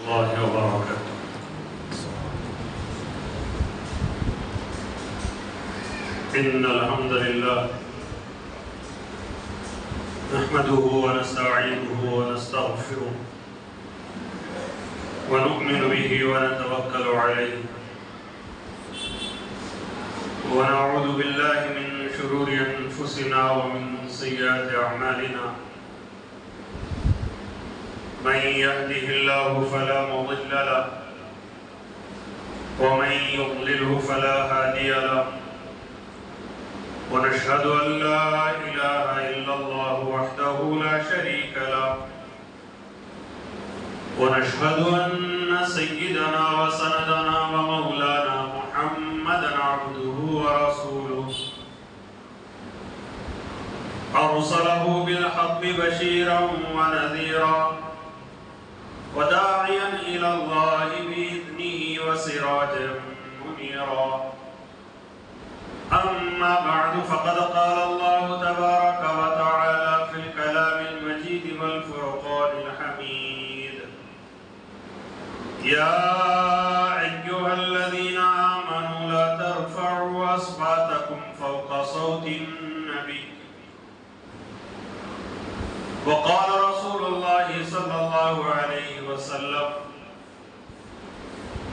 الله وبركاته. إن الحمد لله نحمده ونستعينه ونستغفره ونؤمن به ونتوكل عليه ونعوذ بالله من شرور أنفسنا ومن سيئات أعمالنا من يهده الله فلا مضل له ومن يضلله فلا هادي له ونشهد أن لا إله إلا الله وحده لا شريك له ونشهد أن سيدنا وسندنا ومولانا محمدا عبده ورسوله أرسله بالحق بشيرا ونذيرا وداعيا إلى الله بإذنه وسراجا منيرا. أما بعد فقد قال الله تبارك وتعالى في الكلام المجيد والفرقان الحميد: يا أيها الذين آمنوا لا ترفعوا أصواتكم فوق صوت النبي. وقال رسول الله صلى الله عليه وسلم: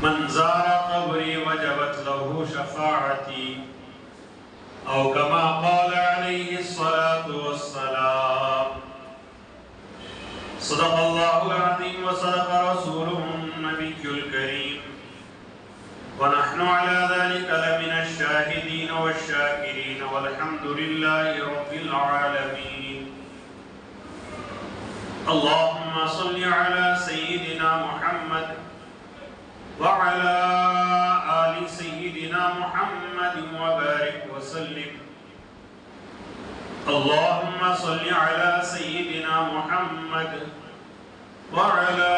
من زار قبري وجبت له شفاعتي، أو كما قال عليه الصلاة والسلام. صدق الله العظيم وصدق رسوله النبي الكريم، ونحن على ذلك لمن الشاهدين والشاكرين، والحمد لله رب العالمين. اللهم صل على سيدنا محمد وعلى آل سيدنا محمد وبارك وسلم. اللهم صل على سيدنا محمد وعلى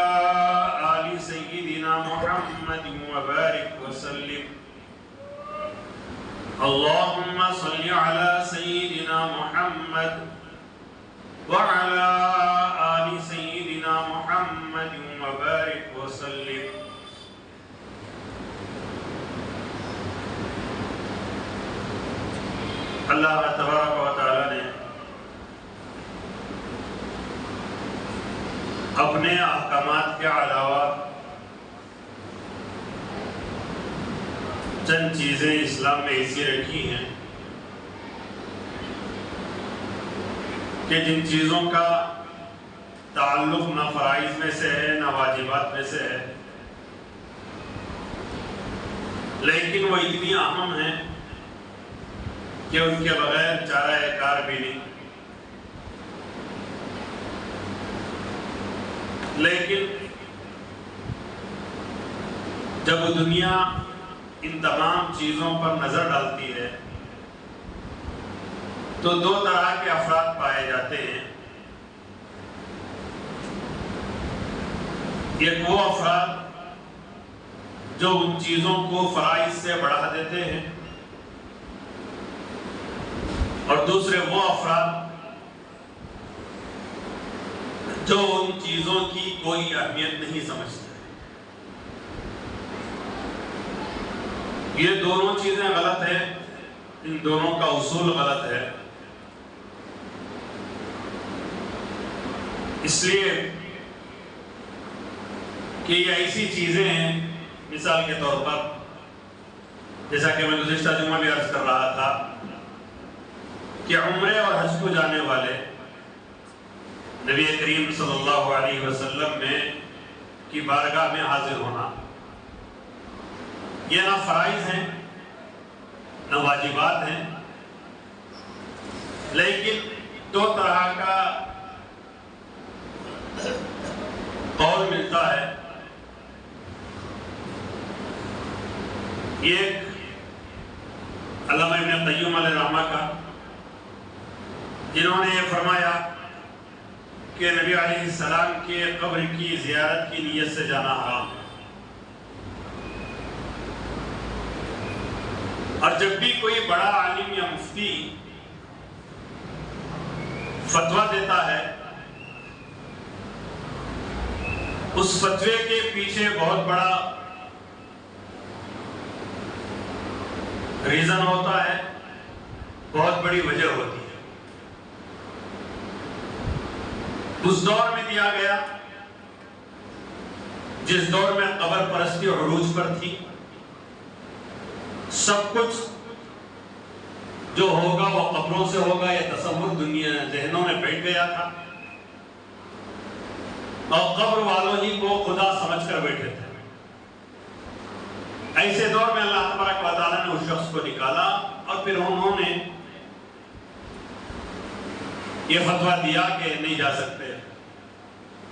آل سيدنا محمد وبارك وسلم. اللهم صل على سيدنا محمد وعلى آل سيدنا محمد وبارك وسلم. اللہ تبارک و تعالی نے اپنے احکامات کے علاوہ چند چیزیں اسلام میں ایسی رکھی ہیں کہ جن چیزوں کا تعلق نہ فرائض میں سے ہے نہ واجبات میں سے ہے، لیکن وہ اتنی اہم ہیں کہ ان کے بغیر چارہ کار بھی نہیں. لیکن جب دنیا ان تمام چیزوں پر نظر ڈالتی ہے تو دو طرح کے افراد پائے جاتے ہیں. ایک وہ افراد جو ان چیزوں کو فرائض سے بڑھا دیتے ہیں، اور دوسرے وہ افراد جو ان چیزوں کی کوئی اہمیت نہیں سمجھتے. یہ دونوں چیزیں غلط ہیں، ان دونوں کا اصول غلط ہے. اس لیے کہ یہ ایسی چیزیں ہیں، مثال کے طور پر جیسا کہ میں گزشتہ جمعہ بھی عرض کر رہا تھا کہ عمرے اور حج کو جانے والے نبی کریم صلی اللہ علیہ وسلم میں کی بارگاہ میں حاضر ہونا، یہ نہ فرائض ہیں نہ واجبات ہیں، لیکن دو طرح کا قول ملتا ہے. ایک علامہ ابن قیم علیہ رحمہ کا، جنہوں نے یہ فرمایا کہ نبی علیہ السلام کے قبر کی زیارت کی نیت سے جانا حرام ہے، اور جب بھی کوئی بڑا عالم یا مفتی فتویٰ دیتا ہے اس فتوے کے پیچھے بہت بڑا ریزن ہوتا ہے، بہت بڑی وجہ ہوتی ہے۔ اس دور میں دیا گیا جس دور میں قبر پرستی عروج پر تھی، سب کچھ جو ہوگا وہ قبروں سے ہوگا، یہ تصور دنیا ذہنوں میں بیٹھ گیا تھا، اور قبر والوں ہی کو خدا سمجھ کر بیٹھے تھے۔ ایسے دور میں اللہ تبارک و تعالیٰ نے اس شخص کو نکالا، اور پھر انہوں نے یہ فتویٰ دیا کہ نہیں جا سکتے،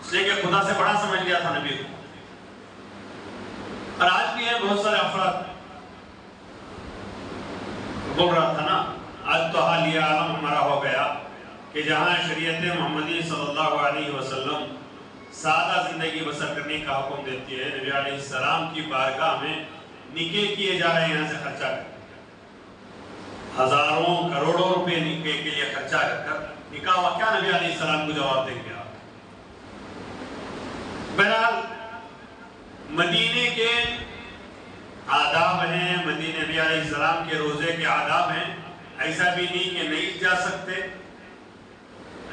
اس لیے کہ خدا سے بڑا سمجھ گیا تھا نبی کو۔ اور آج بھی ہیں بہت سارے افراد، بول رہا تھا نا، آج تو حال یہ عالم ہمارا ہو گیا کہ جہاں شریعت محمدی صلی اللہ علیہ وسلم سادہ زندگی بسر کرنے کا حکم دیتی ہے، نبی علیہ السلام کی بارگاہ میں نکاح کیے جا رہے ہیں، یہاں سے خرچہ کر ہزاروں کروڑوں روپے نکاح کے لیے خرچہ کر نکاح ہوا، کیا نبی علیہ السلام کو جواب دیں گے آپ؟ بہرحال مدینے کے آداب ہیں، مدینے نبی علیہ السلام کے روزے کے آداب ہیں۔ ایسا بھی نہیں کہ نہیں جا سکتے،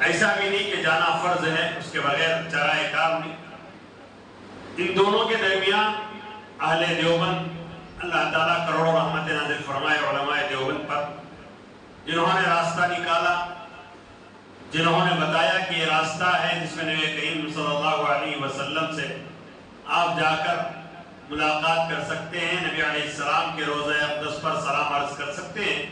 ایسا بھی نہیں کہ جانا فرض ہے، اس کے بغیر چارہ کار نہیں۔ ان دونوں کے درمیان اہل دیوبند، اللہ تعالیٰ کروڑوں رحمت نازل فرمائے علماء دیوبند پر، جنہوں نے راستہ نکالا، جنہوں نے بتایا کہ یہ راستہ ہے جس میں نبی کریم صلی اللہ علیہ وسلم سے آپ جا کر ملاقات کر سکتے ہیں، نبی علیہ السلام کے روضہ اقدس پر سلام عرض کر سکتے ہیں۔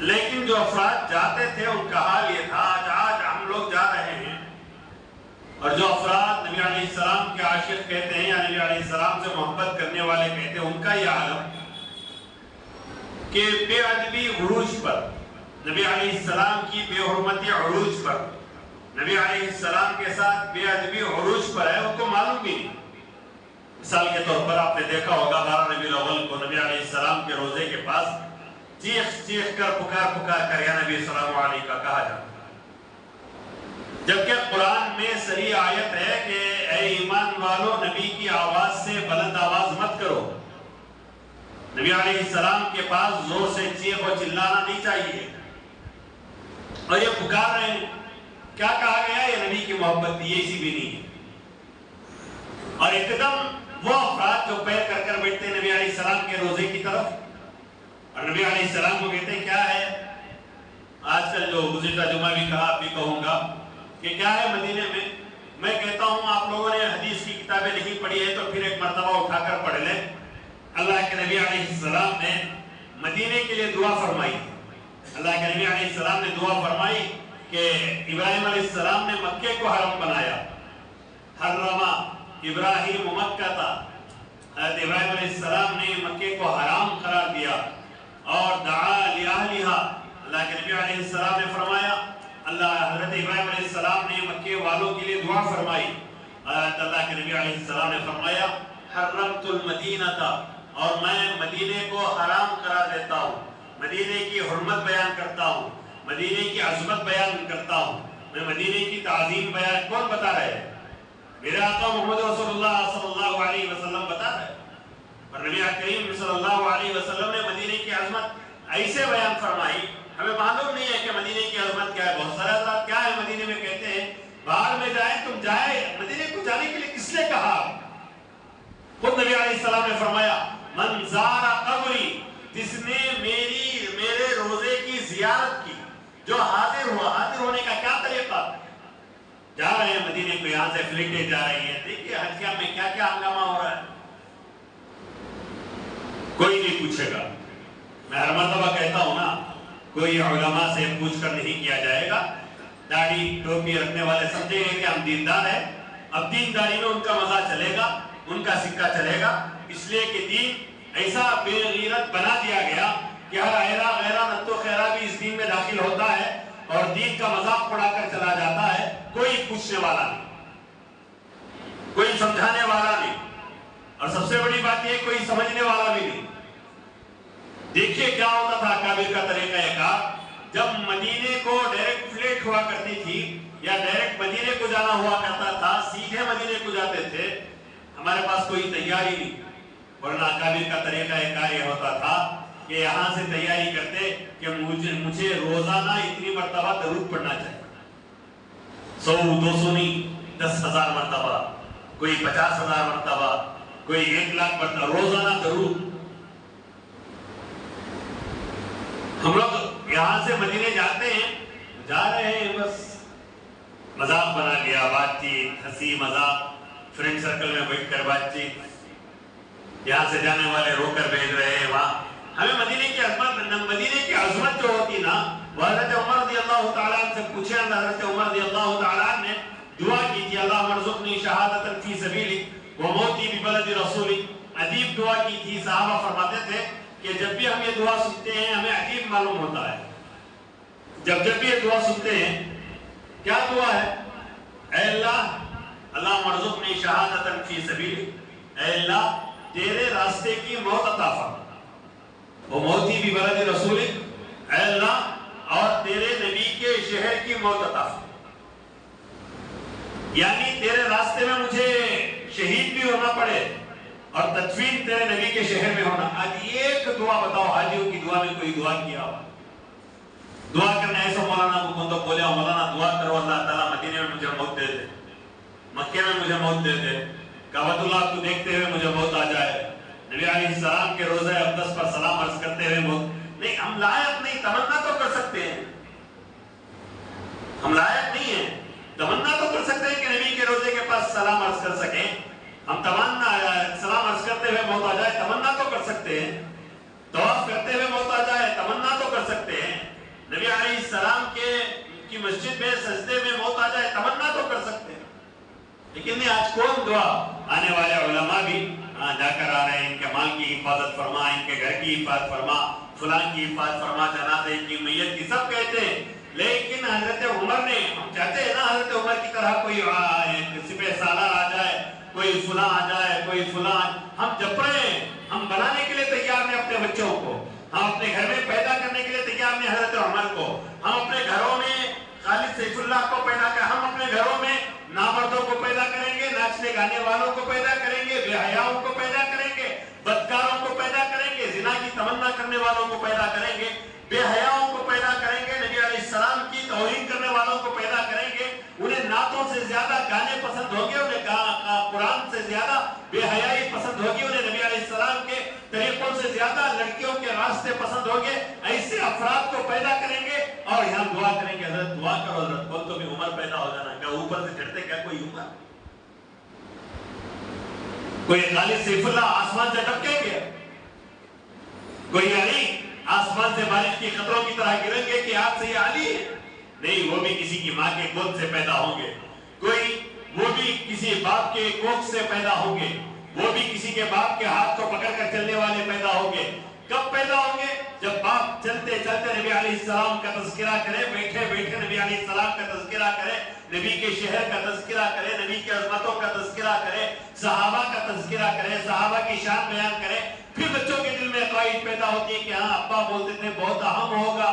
لیکن جو افراد جاتے تھے ان کا حال یہ تھا، آج ہم لوگ جا رہے ہیں، اور جو افراد نبی علیہ السلام کے عاشق کہتے ہیں یا نبی علیہ السلام سے محبت کرنے والے کہتے ہیں، ان کا یہ عالم کہ بے ادبی عروج پر، نبی علیہ السلام کی بے حرمتی عروج پر، نبی علیہ السلام کے ساتھ بے ادبی عروج پر ہے، ان کو معلوم بھی نہیں۔ مثال کے طور پر آپ نے دیکھا ہوگا 12 ربیع الاول کو نبی علیہ السلام کے روزے کے پاس چیخ کر پکار کر یا نبی السلام علیہ کا کہا جاتا ہے، جبکہ قرآن میں صریح آیت ہے کہ اے ایمان والو نبی کی آواز سے بلند آواز مت کرو، نبی علیہ السلام کے پاس زور سے چیخ و چلانا نہیں چاہیے، اور یہ پکار رہے ہیں، کیا کہا گیا؟ یہ نبی کی محبت تھی، یہ اسی بھی نہیں ہے۔ اور ایک دم وہ افراد جو پیر کر بیٹھتے ہیں نبی علیہ السلام کے روزے کی طرف، اور نبی علیہ السلام کو کہتے ہیں کیا ہے؟ آج کل جو گزشتہ جمعہ بھی کہا، آپ بھی کہوں گا کہ کیا ہے مدینے میں کہتا ہوں آپ لوگوں نے حدیث کی کتابیں نہیں پڑھی ہے تو پھر ایک مرتبہ اٹھا کر پڑھ لیں۔ اللہ کے نبی علیہ السلام نے مدینے کے لیے دعا فرمائی، اللہ کے نبی علیہ السلام نے دعا فرمائی کہ ابراہیم علیہ السلام نے مکے کو حرم بنایا، حرم ابراہیم مکہ تھا، حضرت ابراہیم علیہ السلام نے مکے کو حرام قرار دیا، اور دعا لأہلہا، اللہ کے نبی علیہ السلام نے فرمایا، حضرت ابراہیم علیہ السلام نے مکے والوں کے لیے دعا فرمائی، اللہ کے نبی علیہ السلام نے فرمایا حرمت المدینہ تھا، اور میں مدینے کو حرام قرار دیتا ہوں، مدینے کی حرمت بیان کرتا ہوں، مدینے کی عظمت بیان کرتا ہوں، میں مدینے کی تعظیم بیان، کون بتا رہے ہیں؟ میرے آقا محمد رسول اللہ صلی اللہ علیہ وسلم بتا رہے ہیں، اور نبی کریم صلی اللہ علیہ وسلم نے مدینے کی عظمت ایسے بیان فرمائی، ہمیں معلوم نہیں ہے کہ مدینے کی عظمت کیا ہے۔ بہت سارے حضرات کیا ہے مدینے میں کہتے ہیں باہر میں جائیں، تم جائیں، مدینے کو جانے کے لیے کس نے کہا؟ خود نبی علیہ السلام نے فرمایا من زار قبری، جس نے میرے روزے کی زیارت کی، جو حاضر ہوا۔ حاضر ہونے کا کیا طریقہ؟ جا رہے ہیں مدینے کو، یہاں سے فلیٹیں جا رہی ہیں، دیکھیے حج میں کیا کیا ہنگامہ ہو رہا ہے، کوئی نہیں پوچھے گا۔ میں ہر مرتبہ کہتا ہوں نا، کوئی علماء سے پوچھ کر نہیں کیا جائے گا۔ داڑھی ٹوپی رکھنے والے سمجھیں گے کہ ہم دیندار ہیں، اب دینداری میں ان کا مزہ چلے گا، ان کا سکہ چلے گا، اس لیے کہ دین ایسا بے غیرت بنا دیا گیا کہ ہر ایرا غیرہ نتو خیرہ بھی اس دین میں داخل ہوتا ہے، اور دین کا مذاق اڑا کر چلا جاتا ہے۔ کوئی پوچھنے والا نہیں، کوئی سمجھانے والا نہیں، اور سب سے بڑی بات یہ کوئی سمجھنے والا بھی نہیں۔ دیکھیے کیا ہوتا تھا کابر کا طریقہ کار، جب مدینے کو ڈائریکٹ فلیٹ ہوا کرتی تھی یا ڈائریکٹ مدینے کو جانا ہوا کرتا تھا، سیدھے مدینے کو جاتے تھے، ہمارے پاس کوئی تیاری نہیں، ورنہ اکابر کا طریقہ کار یہ ہوتا تھا کہ یہاں سے تیاری کرتے کہ مجھے روزانہ اتنی مرتبہ درود پڑھنا چاہیے، 100 200 نہیں، 10,000 مرتبہ، کوئی 50,000 مرتبہ، کوئی 1,00,000 مرتبہ روزانہ درود۔ ہم لوگ یہاں سے مدینے جاتے ہیں، جا رہے ہیں بس مذاق بنا لیا، بات چیت، ہنسی مذاق، فرینڈ سرکل میں بیٹھ کر بات چیت، یہاں سے جانے والے رو کر بھیج رہے ہیں وہاں۔ ہمیں مدینے کی عظمت جو ہوتی نا، وہ حضرت عمر رضی اللہ تعالیٰ عنہ سے پوچھے، حضرت عمر رضی اللہ تعالیٰ عنہ نے دعا کی تھی، اللہم ارزقنی شہادتا فی سبیلک وموتی ببلد رسولک، عجیب دعا کی تھی۔ صحابہ فرماتے تھے کہ جب بھی ہم یہ دعا سنتے ہیں ہمیں عجیب معلوم ہوتا ہے، جب بھی یہ دعا سنتے ہیں، کیا دعا ہے؟ اے اللہ، اللہم ارزقنی شہادتا فی سبیلک، اے اللہ تیرے راستے کی موت عطا فرما، وموتی ببلد رسولک، اے اللہ اور تیرے نبی کے شہر کی موت عطا فرما، یعنی تیرے راستے میں مجھے شہید بھی ہونا پڑے اور تدفین تیرے نبی کے شہر میں ہونا۔ آج ایک دعا بتاؤ، حاجیوں کی دعا میں کوئی دعا کیا ہوا؟ دعا کرنے ایسا مولانا کو تو بولے مولانا دعا کرو اللہ تعالیٰ مدینے میں مجھے موت دے دے، مکے میں مجھے موت دے دے، کعبۃ اللہ کو دیکھتے ہوئے مجھے موت آ جائے، نبی علیہ السلام کے روضہ اقدس پر سلام عرض کرتے ہوئے موت۔ نہیں، ہم لائق نہیں، تمنا تو کر سکتے ہیں، ہم لائق نہیں ہیں، تمنا تو کر سکتے ہیں کہ نبی کے روضے کے پاس سلام عرض کر سکیں، ہم تمنا سلام عرض کرتے ہوئے موت آ جائے، تمنا تو کر سکتے ہیں، طواف کرتے ہوئے موت آ جائے، تمنا تو کر سکتے ہیں، نبی علیہ السلام کی مسجد میں سجدے میں موت آ جائے، تمنا تو کر سکتے ہیں، لیکن نہیں، آج کون دعا؟ آنے والے علماء بھی جا کر آ رہے ہیں، ان کے مال کی حفاظت فرما، ان کے گھر کی حفاظت فرما، فلان کی حفاظت فرما، جنازے کی، میت کی، سب کہتے ہیں، لیکن حضرت عمر نے، ہم چاہتے ہیں نا حضرت عمر کی طرح کوئی سپہ سالار آ جائے، کوئی فلاں آ جائے، کوئی فلاں، ہم جپ رہے ہیں، ہم بنانے کے لیے تیار ہیں اپنے بچوں کو، ہم اپنے گھر میں پیدا کرنے کے لیے تیار ہیں حضرت عمر کو، ہم اپنے گھروں میں خالد سیف اللہ کو پیدا کر، ہم اپنے گھروں میں نامردوں کو پیدا کریں گے، ناچنے گانے والوں کو پیدا کریں گے، بے حیاؤں کو پیدا کریں گے، بدکاروں کو پیدا کریں گے، زنا کی تمنا کرنے والوں کو پیدا کریں گے، بے حیاؤں کو پیدا کریں گے، نبی علیہ السلام کی توہین کرنے والوں کو پیدا کریں گے، انہیں نعتوں سے زیادہ گانے پسند ہوں گے، انہیں قرآن سے زیادہ بے حیائی پسند ہوگی، انہیں نبی علیہ السلام کے طریقوں سے زیادہ لڑکیوں کے راستے پسند ہوں گے، ایسے افراد کو پیدا کریں گے اور یہاں دعا کریں گے، حضرت دعا کرو حضرت، بول تو بھی عمر پیدا ہو جانا، کیا اوپر سے چڑھتے کیا کوئی عمر؟ کوئی خالد سیف اللہ آسمان سے ٹپکیں گے، کوئی علی آسمان سے بارش کی قطروں کی طرح گریں گے کہ آپ سے یہ علی ہے؟ نہیں، وہ بھی کسی کی ماں کے گود سے پیدا ہوں گے، وہ بھی کسی باپ کے کوکھ سے پیدا ہوں گے، وہ بھی کسی کے باپ کے ہاتھ کو پکڑ کر چلنے والے پیدا ہوں گے۔ کب پیدا ہوں گے؟ جب باپ چلتے چلتے نبی علیہ السلام کا تذکرہ کرے، بیٹھے بیٹھے نبی علیہ السلام کا تذکرہ کرے، نبی کے شہر کا تذکرہ کرے، نبی کی عظمتوں کا تذکرہ کرے، صحابہ کا تذکرہ کرے، صحابہ کی شان بیان کرے، پھر بچوں کے دل میں قائد پیدا ہوتی ہے کہ ہاں ابا بولتے تھے بہت اہم ہوگا۔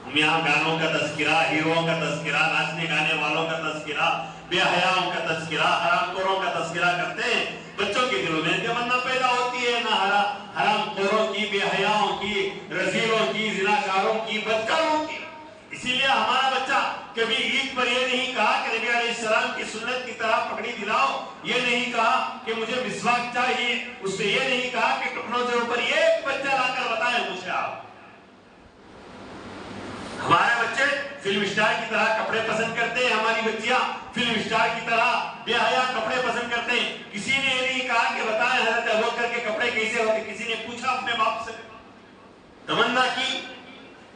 ہم یہاں گانوں کا تذکرہ، ہیروؤں کا تذکرہ، ناچنے گانے والوں کا تذکرہ، بے حیاؤں کا تذکرہ، حرام خوروں کا تذکرہ کرتے ہیں، بچوں کے دلوں میں تمنا پیدا ہوتی ہے نہ حرام خوروں کی، بے حیاؤں کی، رذیلوں کی، زناکاروں کی، بدکاروں کی۔ اسی لیے ہمارا بچہ کبھی عید پر یہ نہیں کہا کہ نبی علیہ السلام کی سنت کی طرح پگڑی دلاؤ، یہ نہیں کہا کہ مجھے مسواک چاہیے، اس نے یہ نہیں کہا کہ ٹخنوں سے اوپر ایک بچہ لا کر بتائیں مجھے آپ۔ ہمارے بچے فلم اسٹار کی طرح کپڑے پسند کرتے ہیں، ہماری بچیاں فلم اسٹار کی طرح بے حیا کپڑے پسند کرتے ہیں۔ کسی نے یہ نہیں کہا کہ بتائیں حضرت ابوبکر کے کپڑے کیسے ہوتے، کسی نے پوچھا اپنے باپ سے؟ تمنا کی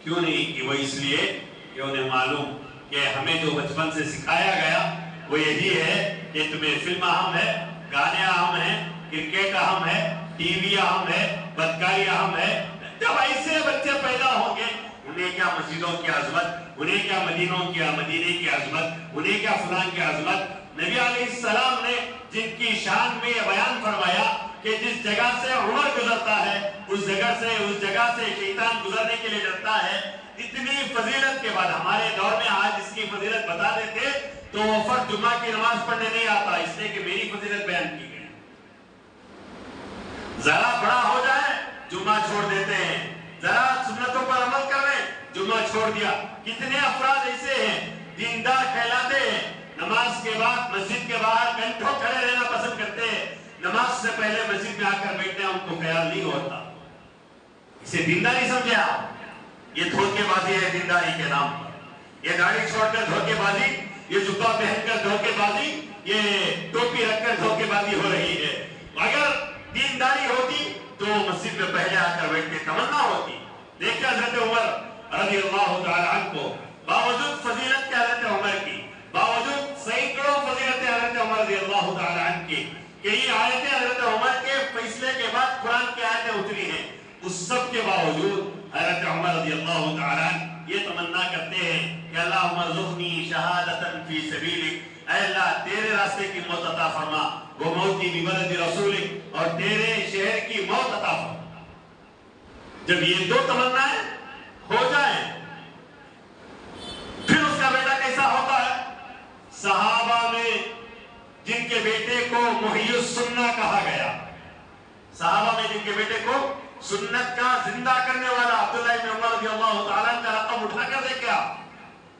کیوں نہیں کی؟ وہ اس لیے کہ انہیں معلوم کہ ہمیں جو بچپن سے سکھایا گیا وہ یہی ہے کہ تمہیں فلم اہم ہے، گانے اہم ہیں، کرکٹ اہم ہے، ٹی وی اہم ہے، بدکاری اہم ہے۔ جب ایسے بچے پیدا ہوں گے، انہیں کیا مسجدوں کی عظمت، انہیں کیا مدینے کی عظمت، انہیں کیا فلان کی عظمت۔ نبی علیہ السلام نے جن کی شان میں یہ بیان فرمایا کہ جس جگہ سے عمر گزرتا ہے اس جگہ سے شیطان گزرنے کے لیے ڈرتا ہے. اتنی فضیلت کے بعد ہمارے دور میں آج اس کی فضیلت بتا دیتے تو وہ فرد جمعہ کی نماز پڑھنے نہیں آتا، اس لیے کہ میری فضیلت بیان کی گئی. ذرا بڑا ہو جائے جمعہ چھوڑ دیتے ہیں، ذرا سنتوں پر عمل کر رہے جمعہ چھوڑ دیا. کتنے افراد ایسے ہیں دیندار کہلاتے ہیں، نماز کے بعد مسجد کے باہر گھنٹوں کھڑے رہنا پسند کرتے ہیں، نماز سے پہلے مسجد میں آ کر بیٹھنے ان کو خیال نہیں ہوتا. اسے دینداری سمجھے آپ؟ یہ دھوکے بازی ہے دینداری کے نام پر. یہ داڑھی چھوڑ کر دھوکے بازی، یہ جبہ پہن کر دھوکے بازی، یہ ٹوپی رکھ کر دھوکے بازی ہو رہی ہے. اگر دینداری ہوتی تو مسجد میں پہلے آ کر بیٹھنے تمنا ہوتی. دیکھیں حضرت عمر رضی اللہ تعالی عنہ کو، باوجود فضیلت کے حضرت عمر کی، باوجود سینکڑوں فضیلت حضرت عمر رضی اللہ تعالی عنہ کی کہ یہ آیتیں حضرت عمر کے فیصلے کے بعد قرآن کی آیتیں اتری ہیں، اس سب کے باوجود حضرت عمر رضی اللہ تعالی عنہ یہ تمنا کرتے ہیں کہ اللہم ارزقنی شہادتا فی سبیلک، اے اللہ تیرے راستے کی موت عطا فرما، وہ موت کی ببلد رسولک، اور تیرے شہر کی موت عطا فرما. جب یہ دو تمنائیں ہو جائیں پھر اس کا بیٹا کیسا ہوتا ہے؟ صحابہ میں جن کے بیٹے کو محی السنہ کہا گیا، صحابہ میں جن کے بیٹے کو سنت کا زندہ کرنے والا عبداللہ ابن عمر رضی اللہ تعالیٰ کا رقم اٹھا کر دیکھے آپ،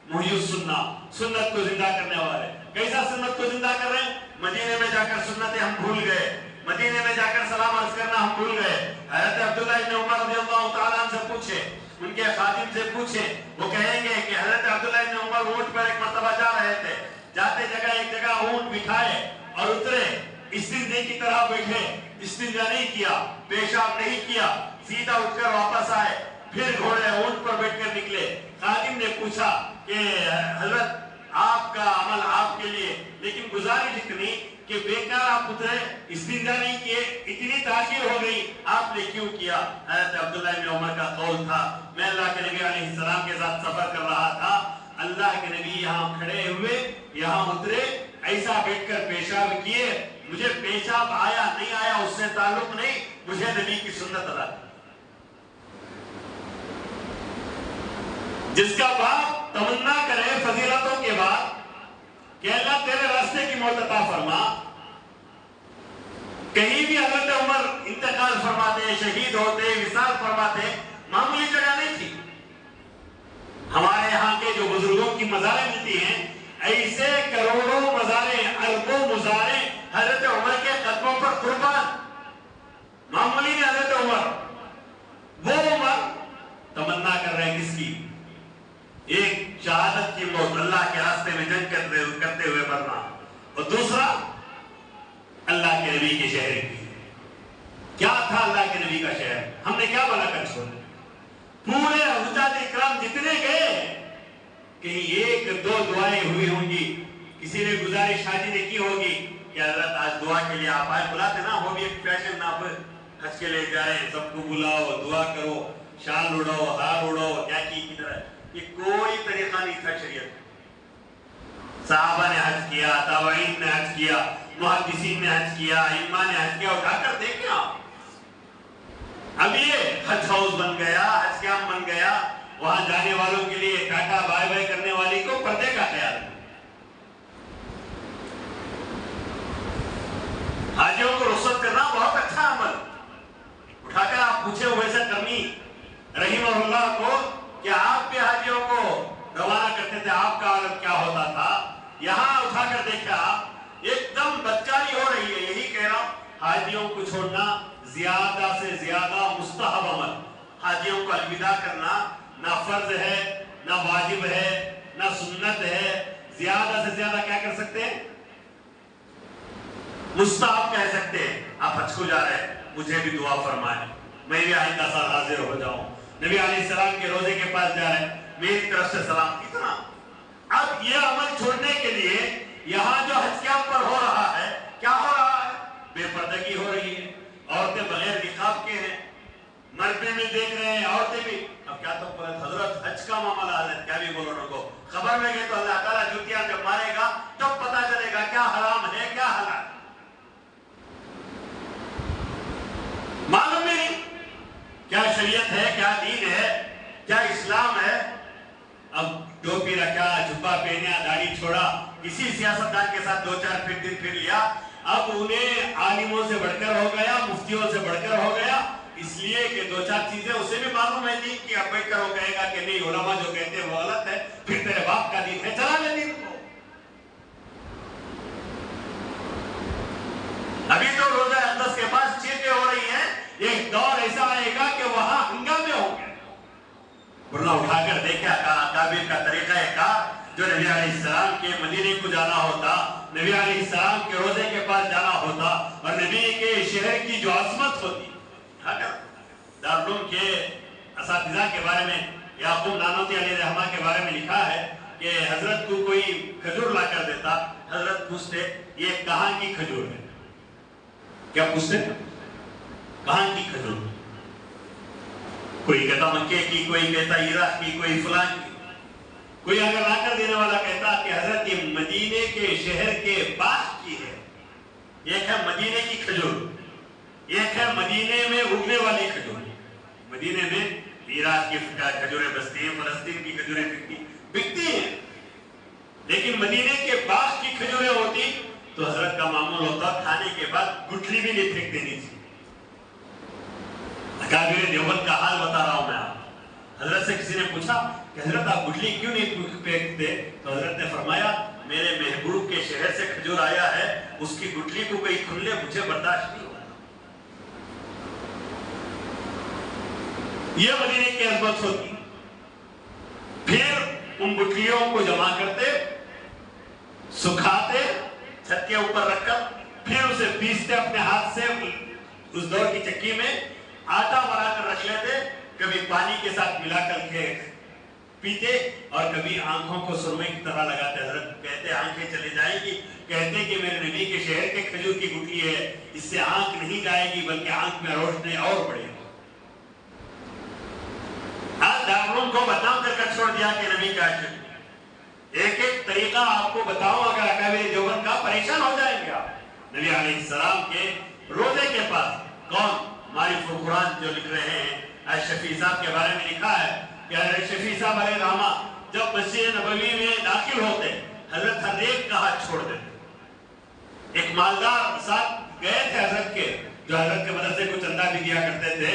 محی السنہ، سنت کو زندہ کرنے والے. کیسا سنت کو زندہ کر رہے ہیں؟ مدینے میں جا کر سنتیں ہم بھول گئے، مدینے میں جا کر سلام عرض کرنا ہم بھول گئے. حضرت عبداللہ ابن عمر رضی اللہ تعالیٰ سے پوچھے، ان کے خادم سے پوچھے، وہ کہیں گے کہ حضرت عبداللہ ابن عمر اونٹ پر ایک مرتبہ جا رہے تھے، جاتے جگہ ایک جگہ اونٹ بٹھائے اور اترے، استنجے کی طرح بیٹھے، استنجا نہیں کیا، پیشاب نہیں کیا، سیدھا اٹھ کر واپس آئے، پھر گھوڑے اونٹ پر بیٹھ کر نکلے. خادم نے پوچھا کہ حضرت آپ کا عمل آپ کے لیے، لیکن گزارش اتنی کہ بیکار آپ اترے، استنجا نہیں کیے، اتنی تاخیر ہو گئی، آپ نے کیوں کیا؟ حضرت عبداللہ ابن عمر کا قول تھا، میں اللہ کے نبی علیہ السلام کے ساتھ سفر کر رہا تھا، اللہ کے نبی یہاں کھڑے ہوئے، یہاں اترے، ایسا بیٹھ کر پیشاب کیے، مجھے پیشاب آیا نہیں آیا اس سے تعلق نہیں، مجھے نبی کی سنت ادا کی. جس کا باپ تمنا کرے فضیلتوں کے بعد کہ اللہ تیرے راستے کی موت عطا فرما. کہیں بھی حضرت عمر انتقال فرماتے، شہید ہوتے، وصال فرماتے، معمولی جگہ نہیں تھی. ہمارے یہاں کے جو بزرگوں کی مزاریں ملتی ہیں، ایسے کروڑوں مزاریں، اربوں مزاریں حضرت عمر کے قدموں پر قربان. معمولی نہیں حضرت عمر، وہ عمر تمنا کر رہے ہیں کس کی؟ ایک شہادت کی موت، اللہ کے راستے میں جنگ کرتے ہوئے مرنا، اور دوسرا اللہ کے نبی کے شہر کی. کیا تھا اللہ کے نبی کا شہر؟ ہم نے کیا بنا کر چھوڑا؟ پورے حجاج اکرام جتنے گئے کہیں ایک دو دعائیں ہوئی ہوں گی، کسی نے گزارش حاجی نے کی ہوگی کہ حضرت آج دعا کے لیے آپ آئے، بلاتے نا، وہ بھی ایک فیشن نا، حج کے لے جائیں، سب کو بلاؤ، دعا کرو، شال اڑاؤ، ہار اڑاؤ، کیا کی طرح. یہ کوئی طریقہ نہیں تھا شریعت. صحابہ نے حج کیا، تابعین نے حج کیا، محدثین نے حج کیا، ائمہ نے حج کیا. اٹھا کر دیکھیں آپ، اب یہ حج ہاؤس بن گیا، حج کیمپ بن گیا، وہاں جانے والوں کے لیے ٹاٹا بائے بائے کرنے والی کو پردے کا خیال ہے. حاجیوں کو رخصت کرنا بہت اچھا عمل. اٹھا کر آپ پوچھے ویسا کرمی رحمہ اللہ کو کہ آپ بھی حاجیوں کو روانہ کرتے تھے، آپ کا عالم کیا ہوتا تھا. یہاں اٹھا کر دیکھا ایک دم بدکاری ہو رہی ہے. یہی کہہ رہا ہوں، حاجیوں کو چھوڑنا زیادہ سے زیادہ مستحب عمل. حاجیوں کو الوداع کرنا نہ فرض ہے، نہ واجب ہے، نہ سنت ہے. زیادہ سے زیادہ کیا کر سکتے ہیں؟ مستحب کہہ سکتے ہیں. آپ حج کو جا رہے ہیں، مجھے بھی دعا فرمائیں، میں بھی آئندہ سال حاضر ہو جاؤں. نبی علیہ السلام کے روزے کے پاس جا رہے ہیں، میری طرف سے سلام. کتنا اب یہ عمل چھوڑنے کے لیے یہاں جو حج کیمپ پر ہو رہا ہے، کیا ہو رہا ہے؟ بے پردگی ہو رہی ہے. عورتیں بغیر نقاب کے ہیں، مرد بھی دیکھ رہے ہیں، عورتیں بھی. اب کیا تو حضرت حج کا معاملہ حضرت کیا بھی بولو کو خبر میں گئے تو اللہ تعالیٰ جوتیاں جب مارے گا تب پتا چلے گا کیا حرام ہے کیا حلال. دینیت ہے، کیا دین ہے، کیا اسلام ہے؟ اب ٹوپی رکھا، جھبا پہنیا، داڑھی چھوڑا، کسی سیاستدان کے ساتھ 2-4 دن پھر لیا، اب انہیں عالموں سے بڑھ کر ہو گیا، مفتیوں سے بڑھ کر ہو گیا، اس لیے کہ 2-4 چیزیں اسے بھی معلوم ہے دین کی۔ اب بیٹھ کر وہ کہے گا کہ نہیں، علماء جو کہتے ہیں وہ غلط ہے، پھر تیرے باپ کا دین ہے، چلا لے دین کو۔ ابھی تو روزہ اقدس کے پاس چیخیں ہو رہی ہیں، ایک دور ایسا آئے گا کہ وہاں ہنگامے ہوں گے۔ ورنہ اٹھا کر دیکھا اکابر کا طریقہ کار، جو نبی علیہ السلام کے مدینے کو جانا ہوتا، نبی علیہ السلام کے روزے کے پاس جانا ہوتا، اور نبی کے شہر کی جو عظمت ہوتی۔ دارالعلوم کے اساتذہ کے بارے میں یعقوب نانوتی علیہ رحمہ کے بارے میں لکھا ہے کہ حضرت کو کوئی کھجور لا کر دیتا، حضرت پوچھتے یہ کہاں کی کھجور ہے؟ کیا پوچھتے؟ کہاں کی کھجور؟ کوئی کہتا مکے کی، کوئی کہتا عراق کی، کوئی فلان کی۔ کوئی اگر لا کر دینے والا کہتا کہ حضرت یہ مدینے کے شہر کے باغ کی ہے، ایک ہے مدینے کی کھجور، ایک ہے مدینے میں اگنے والی کھجور۔ مدینے میں عراق کی کھجوریں بستی ہیں، فلسطین کی کھجوریں بکتی ہیں، لیکن مدینے کے باغ کی کھجوریں ہوتی تو حضرت کا معمول ہوتا کھانے کے بعد گٹھلی بھی نہیں پھینک دینی تھی۔ اکابر دیوبند کا حال بتا رہا ہوں میں آپ۔ حضرت سے کسی نے پوچھا کہ حضرت آپ گٹھلی کیوں نہیں پھینکتے؟ تو حضرت نے فرمایا میرے محبوب کے شہر سے کھجور آیا ہے، اس کی گٹھلی کو کوئی کھن لے، مجھے برداشت نہیں ہوگا۔ یہ مدینے کی عظمت ہوتی۔ پھر ان گٹھلیوں کو جمع کرتے، سکھاتے چھت کے اوپر رکھ کر، پھر اسے پیستے اپنے ہاتھ سے، اس دور کی چکی میں آٹا بنا کر رکھ لیتے، کبھی پانی کے ساتھ ملا کر کے پیتے، اور کبھی آنکھوں کو سرمے کی طرح لگاتے۔ حضرت کہتے آنکھیں چلی جائیں گی، کہتے کہ میرے نبی کے شہر کے کھجور کی گٹھلی ہے، اس سے آنکھ نہیں جائے گی بلکہ آنکھ میں روشنی اور بڑھے گی۔ آج دارالعلوم کو بدنام کر چھوڑ دیا کہ نبی کا عاشق۔ ایک ایک طریقہ آپ کو بتاؤں، اگر اکابر دیوبند کا، پریشان ہو جائیں گے آپ۔ نبی علیہ السلام کے روزے کے پاس کون؟ معرف القرآن جو لکھ رہے ہیں، شفیع صاحب کے بارے میں لکھا ہے کہ حضرت شفیع صاحب علیہ رحمہ جب مسجد نبوی میں داخل ہوتے، حضرت ہر ایک کا ہاتھ چھوڑ دیتے۔ ایک مالدار ساتھ گئے تھے حضرت کے، جو حضرت کے مدرسے کو چندہ بھی دیا کرتے تھے،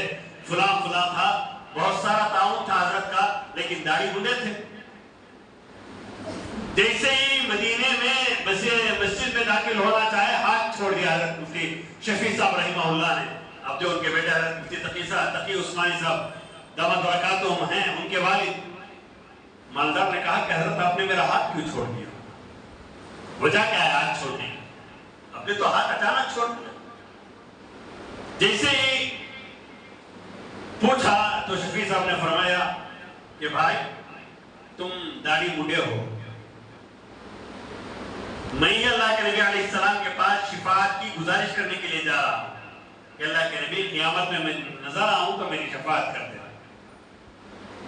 فلاں فلاں تھا، بہت سارا تعاون تھا حضرت کا، لیکن داڑھی منڈے تھے۔ جیسے ہی مدینے میں مسجد میں داخل ہونا چاہے، ہاتھ چھوڑ دیا حضرت مفتی شفیع صاحب رحمہ اللہ نے۔ اب جو ان کے بیٹے حضرت مفتی تقی عثمانی صاحب دامت برکاتہم ہیں، ان کے والد، مالدار نے کہا کہ حضرت آپ نے میرا ہاتھ کیوں چھوڑ دیا؟ وجہ کیا ہے ہاتھ چھوڑنے؟ آپ نے تو ہاتھ اچانک چھوڑ دیا۔ جیسے ہی پوچھا تو شفیع صاحب نے فرمایا کہ بھائی تم داڑھی منڈے ہو، میں اللہ کے نبی علیہ السلام کے پاس شفاعت کی گزارش کرنے کے لیے جا رہا ہوں کہ اللہ کے نبی قیامت میں نظر آؤں تو میری شفاعت کر دے۔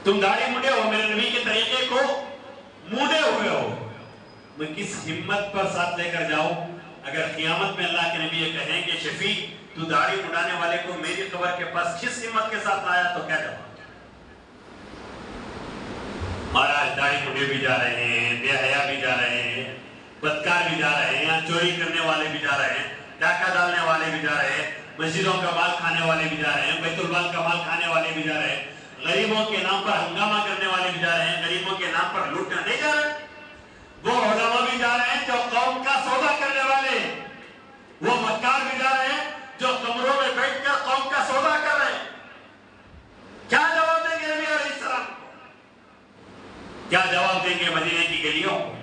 تم داڑھی منڈے ہو، میرے نبی کے طریقے کو منڈے ہوئے ہو، میں کس ہمت پر ساتھ لے کر جاؤں؟ اگر قیامت میں اللہ کے نبی یہ کہیں کہ شفیع تو داڑھی منڈانے والے کو میری قبر کے پاس کس ہمت کے ساتھ لایا، تو کیا جواب؟ اور آج داڑھی منڈے بھی جا رہے ہیں، بے حیا بھی جا رہے ہیں، بدکار بھی جا رہے ہیں، چوری کرنے والے بھی جا رہے ہیں، ڈاکہ ڈالنے والے بھی جا رہے ہیں، مسجدوں کا مال کھانے والے بھی جا رہے ہیں، بیت المال کا مال کھانے والے بھی جا رہے ہیں، غریبوں کے نام پر ہنگامہ کرنے والے بھی جا رہے ہیں، غریبوں کے نام پر لوٹنے نہیں جا رہے۔ وہ علماء بھی جا رہے ہیں جو قوم کا سودا کرنے والے ہیں، وہ مکار بھی جا رہے ہیں جو کمروں میں بیٹھ کر قوم کا سودا کر رہے ہیں۔ کیا جواب دیں گے نبی علیہ السلام کو؟ کیا جواب دیں گے مدینے کی گلیوں کو؟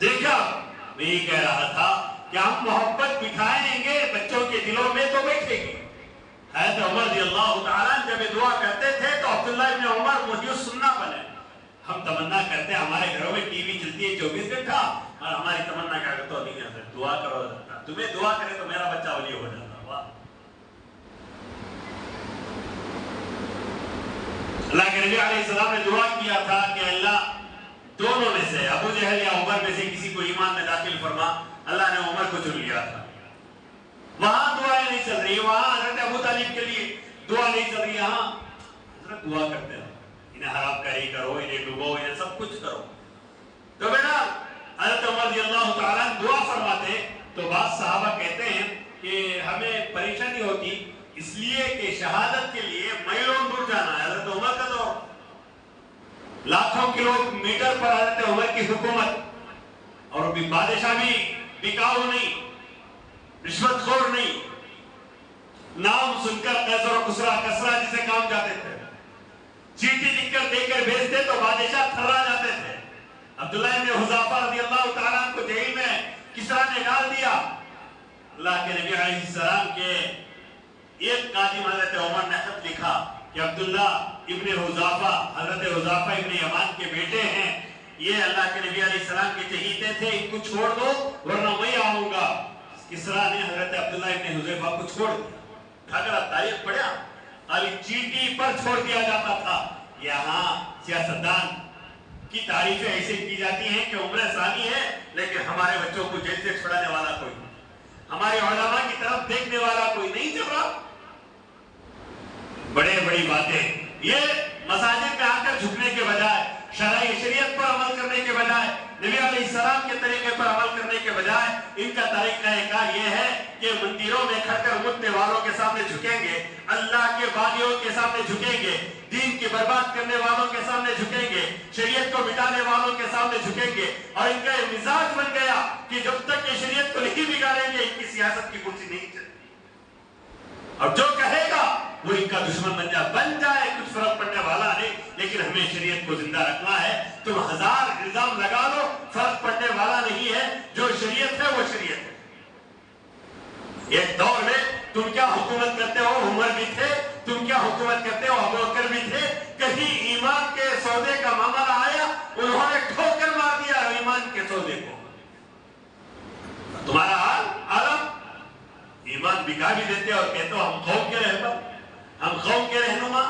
دیکھا، میں یہ کہہ رہا تھا کہ ہم محبت بٹھائیں گے بچوں کے دلوں میں تو بیٹھے گی۔ حضرت عمر رضی اللہ تعالیٰ جب یہ دعا کرتے تھے تو عبداللہ ابن عمر محی السنہ بنے۔ ہم تمنا کرتے ہیں ہمارے گھروں میں ٹی وی چلتی ہے 24 گھنٹہ، اور ہماری تمنا کیا کرتے ہو نہیں حضرت دعا کرو، تمہیں دعا کرے تو میرا بچہ ولی ہو جاتا۔ واہ! اللہ کے نبی علیہ السلام نے دعا کیا تھا کہ اللہ دونوں میں سے، ابو جہل یا عمر میں سے کسی کو ایمان میں داخل فرما۔ اللہ نے عمر کو چن لیا تھا۔ وہاں دعائیں نہیں چل رہی، وہاں حضرت ابو طالب کے لیے دعا نہیں چل رہی، یہاں دعا کرتے رہو، انہیں حرام کاری کرو، انہیں ڈبو، انہیں سب کچھ کرو. تو بیٹا حضرت عمر رضی اللہ تعالیٰ دعا فرماتے تو بعض صحابہ کہتے ہیں کہ ہمیں پریشانی ہوتی اس لیے کہ شہادت کے لیے میلوں دور جانا ہے. حضرت عمر کا دور، لاکھوں کلو میٹر پر حضرت عمر کی حکومت، اور بھی بادشاہ بھی بکاؤ نہیں، رشوت خور نہیں. نام سن کر قیصر و کسرا جسے کام جاتے تھے، چیٹی لکھ کر دے کر بھیجتے تو بادشاہ تھرا جاتے تھے. عبداللہ ابن حذافہ رضی اللہ تعالیٰ کو جیل میں کسرا نے ڈال دیا. اللہ کے نبی علیہ السلام کے ایک قادم حضرت عمر نے خط لکھا کہ عبداللہ ابن حذافہ حضرت حذافہ ابن یمان کے بیٹے ہیں، یہ اللہ کے نبی علیہ السلام کے چہیتے تھے، ان کو چھوڑ دو ورنہ میں آؤں گا. کسرا نے حضرت عبداللہ ابن حذیفہ کو چھوڑ دیا. اگر تاریخ پڑھا خالی چیٹی پر چھوڑ دیا جاتا تھا. یہاں سیاستدان کی تعریفیں ایسے کی جاتی ہیں کہ عمر ثانی ہے لیکن ہمارے بچوں کو جیل سے چھڑانے والا کوئی نہیں، ہمارے علماء کی طرف دیکھنے والا کوئی نہیں چل رہا. بڑے بڑی باتیں، یہ مساجد میں آ کر جھکنے کے بجائے، شریعت پر عمل کرنے کے بجائے، نبی علیہ السلام کے طریقے پر عمل کرنے کے بجائے ان کا طریقہ کار یہ ہے کہ مندروں میں کھڑ کر متنے والوں کے سامنے جھکیں گے، اللہ کے باغیوں کے سامنے جھکیں گے، دین کی برباد کرنے والوں کے سامنے جھکیں گے، شریعت کو مٹانے والوں کے سامنے جھکیں گے. اور ان کا یہ مزاج بن گیا کہ جب تک یہ شریعت کو نہیں بگاڑیں گے ان کی سیاست کی کرسی نہیں چلتی. اور جو کہے گا وہ ان کا دشمن بن جائے، کچھ فرق پڑنے والا نہیں. لیکن ہمیں شریعت کو زندہ رکھنا ہے. تم ہزار الزام لگا لو، فرق پڑنے والا نہیں ہے. جو شریعت ہے وہ شریعت ہے. ایک دور میں تم کیا حکومت کرتے ہو، عمر بھی تھے، تم کیا حکومت کرتے ہو، ابو بکر بھی تھے. کہیں ایمان کے سودے کا معاملہ آیا، انہوں نے ٹھوکر مار دیا ایمان کے سودے کو. تمہارا حال عالم، ایمان بکا بھی دیتے اور کہتے ہو ہم قوم کے رہبر، ہم قوم کے رہنما،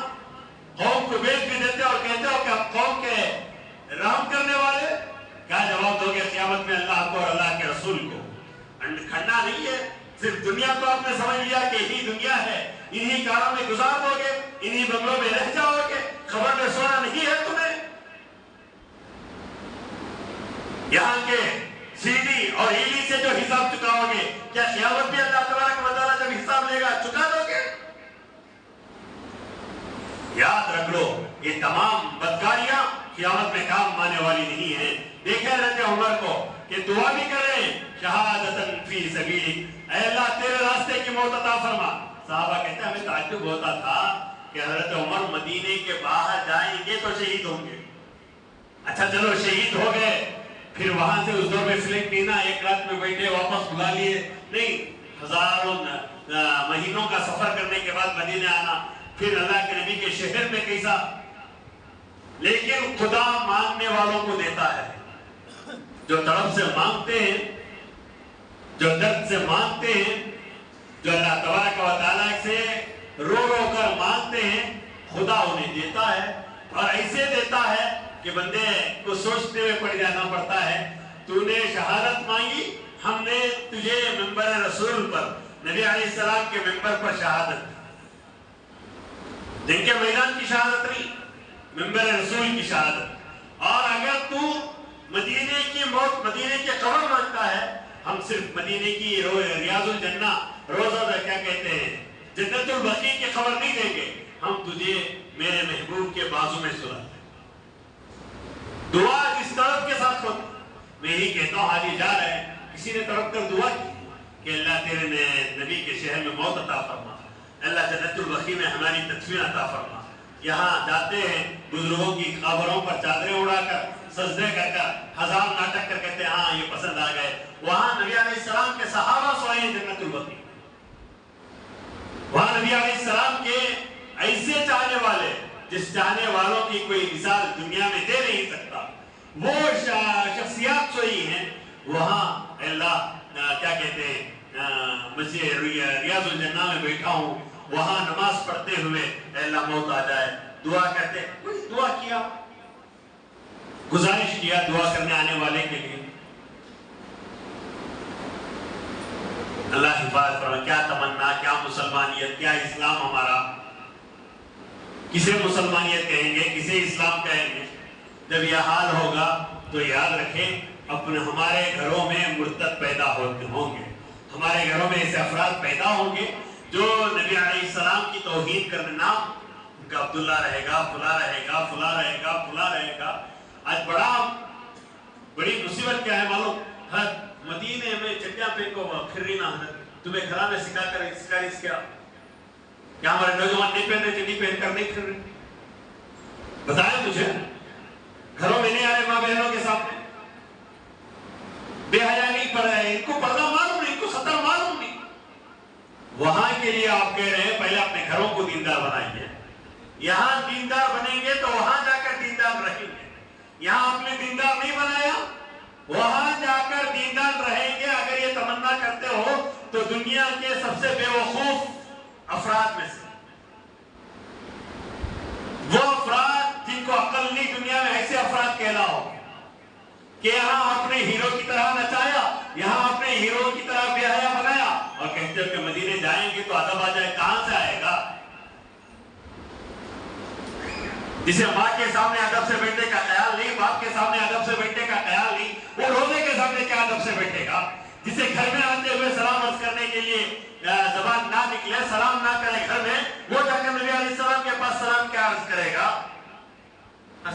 قوم کو بیچ بھی دیتے اور کہتے ہو کہ ہم قوم کے رحم کرنے والے. کیا جواب دو گے قیامت میں اللہ کو اور اللہ کے رسول کو؟ کھڑنا نہیں ہے. صرف دنیا کو آپ نے سمجھ لیا کہ یہی دنیا ہے، انہی کاروں میں گزار دو گے، انہی بنگلوں میں رہ جاؤ گے، خبر میں سونا نہیں ہے تمہیں. یہاں کے سی ڈی اور ایلی سے جو حساب چکاؤ گے، کیا قیامت بھی اللہ تبارک و تعالیٰ جب حساب لے گا چکا دو گے؟ یاد رکھ لو یہ تمام بدکاریاں قیامت میں کام آنے والی نہیں ہیں. دیکھیں حضرت عمر کو کہ دعا بھی کریں شہادتن فی سبیلک، اے اللہ تیرے راستے کی موت عطا فرما. صحابہ کہتے ہیں ہمیں تعجب ہوتا تھا کہ حضرت عمر مدینے کے باہر جائیں گے تو شہید ہوں گے. اچھا چلو شہید ہو گئے، پھر وہاں سے اس دور میں فلنگ پینا، ایک رات میں بیٹھے واپس بلا لیے نہیں، ہزاروں مہینوں کا سفر کرنے کے بعد مدینے آنا، پھر اللہ کے نبی کے شہر میں کیسا. لیکن خدا مانگنے والوں کو دیتا ہے. جو تڑپ سے مانگتے ہیں، جو درد سے مانگتے ہیں، جو اللہ تبارک و تعالیٰ سے رو رو کر مانگتے ہیں، خدا انہیں دیتا ہے. اور ایسے دیتا ہے کہ بندے کو سوچتے ہوئے پڑ جانا پڑتا ہے. تو نے شہادت مانگی، ہم نے تجھے منبر رسول پر، نبی علیہ السلام کے منبر پر شہادت، جن کے میدان کی شہادت نہیں، منبر رسول کی شہادت. اور اگر تو مدینے کی موت، مدینے کی قبر مانگتا ہے، ہم صرف مدینے کی ریاض الجنہ، روزہ کیا کہتے ہیں، جنت البقیع کی خبر نہیں دیں گے، ہم تجھے میرے محبوب کے بازو میں سلاتے ہیں. دعا اس طرف کے ساتھ ہوتی. میں ہی کہتا ہوں حاجی جا رہے ہیں، کسی نے طرف کر دعا کی کہ اللہ تیرے نبی کے شہر میں موت عطا فرما، اللہ جنت البقیع میں ہماری تدفین عطا فرما. یہاں جاتے ہیں بزرگوں کی قبروں پر چادریں اڑا کر، سجدے کر کر، ہزار ناٹک کر کہتے ہیں ہاں یہ پسند آ گئے. وہاں نبی علیہ السلام کے صحابہ سوئے ہیں جنت البقیع. وہاں نبی علیہ السلام کے ایسے چاہنے والے، جس چاہنے والوں کی کوئی مثال دنیا میں دے نہیں سکتا، وہ شخصیات سوئی ہیں. وہاں اللہ کیا کہتے ہیں، مسجد ریاض الجنہ میں بیٹھا ہوں، وہاں نماز پڑھتے ہوئے اے اللہ موت آ جائے، دعا کرتے. کوئی دعا کیا، گزارش کیا دعا کرنے آنے والے کے لیے. اللہ حفاظت فرمائے. کیا تمنا، کیا مسلمانیت، کیا اسلام ہمارا. کسے مسلمانیت کہیں گے، کسے اسلام کہیں گے؟ جب یہ حال ہوگا تو یاد رکھیں ہمارے گھروں میں مرتد پیدا ہوں گے، ہمارے گھروں میں ایسے افراد پیدا ہوں گے جو نبی علیہ السلام کی توہین کرنے، نام ان کا عبداللہ رہے گا، فلاں رہے گا، فلاں رہے گا، فلاں رہے گا۔ آج بڑی مصیبت کیا ہے معلوم؟ مدینے میں چٹیاں پہن کو پھر رہی نہ، تمہیں گھرا میں سکھا کیا ہمارے نوجوان نہیں پہن رہے، چٹی پہن کر نہیں پھر رہے؟ بتائیں مجھے، گھروں میں نہیں آ رہے ماں بہنوں کے سامنے، بے حیا نہیں پڑھ رہے، ان کو پردہ معلوم نہیں، ان کو سطر معلوم نہیں۔ وہاں کے لیے آپ کہہ رہے ہیں پہلے اپنے گھروں کو دیندار بنائیے، یہاں دیندار بنیں گے تو وہاں جا کر دیندار رہیں گے۔ یہاں آپ نے دیندار نہیں بنایا، وہاں جا کر دیندار رہیں گے۔ اگر یہ تمنا کرتے ہو تو دنیا کے سب سے بے وقوف افراد میں سے، وہ افراد جن کو عقل نہیں دنیا میں، ایسے افراد کہلاؤ کہ یہاں اپنے ہیرو کی طرح نچایا، یہاں اپنے ہیرو کی طرح بے حیا بنایا، اور کہتے ہو کہ مدینے جائیں گے تو ادب آ جائے۔ کہاں سے آئے گا؟ جسے ماں کے سامنے ادب سے بیٹھنے کا خیال نہیں، باپ کے سامنے ادب سے بیٹھنے کا خیال نہیں، وہ روزے کے سامنے کیا ادب سے بیٹھے گا؟ جسے گھر میں آتے ہوئے سلام عرض کرنے کے لیے زبان نہ نکلے، سلام نہ کرے گھر میں، وہ جا کر نبی علیہ السلام کے پاس سلام کیا عرض کرے گا؟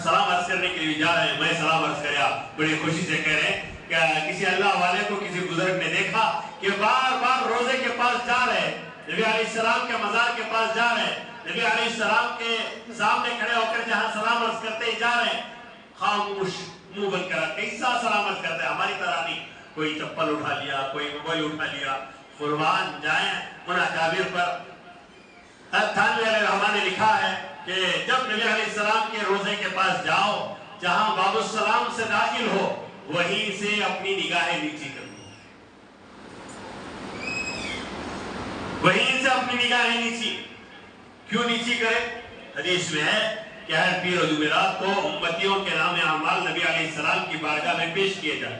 سلام عرض کرنے کے لیے جا رہے ہیں، میں سلام عرض کریا، بڑی خوشی سے کہہ رہے ہیں کہ کسی اللہ والے کو کسی بزرگ نے دیکھا کہ بار بار روزے کے پاس جا رہے ہیں، نبی علیہ السلام کے مزار کے پاس جا رہے ہیں، نبی علیہ السلام کے سامنے کھڑے ہو کر جہاں سلام عرض کرتے ہی جا رہے ہیں، خاموش منہ بند کرا، کیسا سلام عرض کرتے ہیں؟ ہماری طرح نہیں، کوئی چپل اٹھا لیا، کوئی موبائل اٹھا لیا۔ قربان جائیں ان اکابر پر۔ تھانوی علیہ الرحمہ نے لکھا ہے کہ جب نبی علیہ السلام کے روزے کے پاس جاؤ، جہاں باب السلام سے داخل ہو، وہیں سے اپنی نگاہیں نیچی کر دو، وہیں سے اپنی نگاہیں نیچی۔ کیوں نیچی کرے؟ حدیث میں ہے کہ ہر پیر و جمعرات کو امتیوں کے نام اعمال نبی علیہ السلام کی بارگاہ میں پیش کیے جائے۔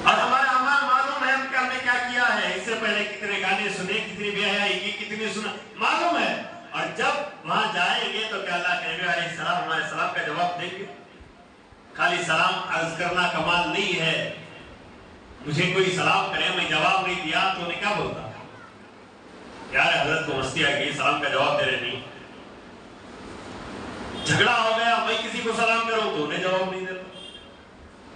اور ہمارے اعمال معلوم ہے ہم نے کیا کیا ہے، اس سے پہلے کتنے گانے سنے، کتنی بے حیائی کی، کتنی سنا، معلوم ہے۔ اور جب وہاں جائیں گے تو کیا اللہ کے نبی علیہ السلام ہمارے سلام کا جواب دیں گے؟ خالی سلام عرض کرنا کمال نہیں ہے، مجھے کوئی سلام کرے میں جواب نہیں دیا تو انہیں کیا بولتا؟ یار حضرت کو مستی آ گئی، سلام کا جواب دے رہے نہیں، جھگڑا ہو گیا، میں کسی کو سلام کروں تو انہیں جواب نہیں دیتا۔